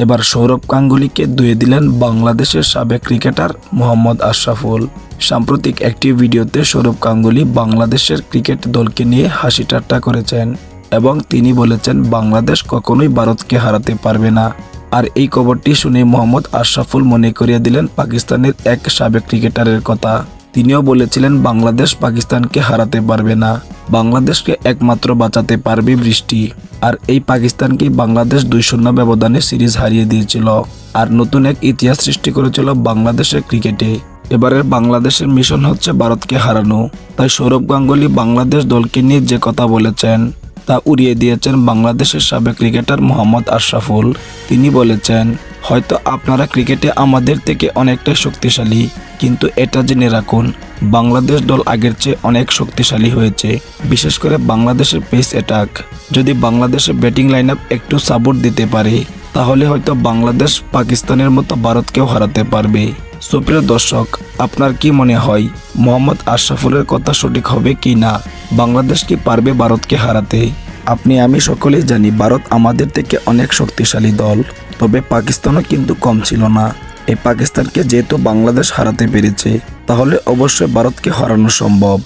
এবার সৌরভ গাঙ্গুলীকে ধুয়ে দিলেন বাংলাদেশের সাবেক ক্রিকেটার মোহাম্মদ আশরাফুল। সাম্প্রতিক একটি ভিডিওতে সৌরভ গাঙ্গুলী বাংলাদেশের ক্রিকেট দলকে নিয়ে হাসি ঠাট্টা করেছেন এবং তিনি বলেছেন বাংলাদেশ কখনোই ভারতকে হারাতে পারবে না। আর এই খবরটি শুনে মোহাম্মদ আশরাফুল মনে করিয়ে দিলেন পাকিস্তানের এক সাবেক ক্রিকেটারের কথা। তিনিও বলেছিলেন বাংলাদেশ পাকিস্তানকে হারাতে পারবে না, বাংলাদেশকে একমাত্র বাঁচাতে পারবে বৃষ্টি। আর এই পাকিস্তানকে বাংলাদেশ 2-0 ব্যবধানে সিরিজ হারিয়ে দিয়েছিল আর নতুন এক ইতিহাস সৃষ্টি করেছিল বাংলাদেশের ক্রিকেটে। এবারের বাংলাদেশের মিশন হচ্ছে ভারতকে হারানো। তাই সৌরভ গাঙ্গুলী বাংলাদেশ দলকে নিয়ে যে কথা বলেছেন তা উড়িয়ে দিয়েছেন বাংলাদেশের সাবেক ক্রিকেটার মোহাম্মদ আশরাফুল। তিনি বলেছেন, হয়তো আপনারা ক্রিকেটে আমাদের থেকে অনেকটাই শক্তিশালী, কিন্তু এটা জেনে রাখুন বাংলাদেশ দল আগের চেয়ে অনেক শক্তিশালী হয়েছে, বিশেষ করে বাংলাদেশের পেস অ্যাটাক। যদি বাংলাদেশের ব্যাটিং লাইন আপ একটু সাপোর্ট দিতে পারে তাহলে হয়তো বাংলাদেশ পাকিস্তানের মতো ভারতকেও হারাতে পারবে। সুপ্রিয় দর্শক, আপনার কি মনে হয় মোহাম্মদ আশরাফুলের কথা সঠিক হবে কি না? বাংলাদেশ কি পারবে ভারতকে হারাতে? আপনি আমি সকলেই জানি ভারত আমাদের থেকে অনেক শক্তিশালী দল, তবে পাকিস্তানও কিন্তু কম ছিল না। এই পাকিস্তানকে যেহেতু বাংলাদেশ হারাতে পেরেছে তাহলে অবশ্যই ভারতকে হারানো সম্ভব।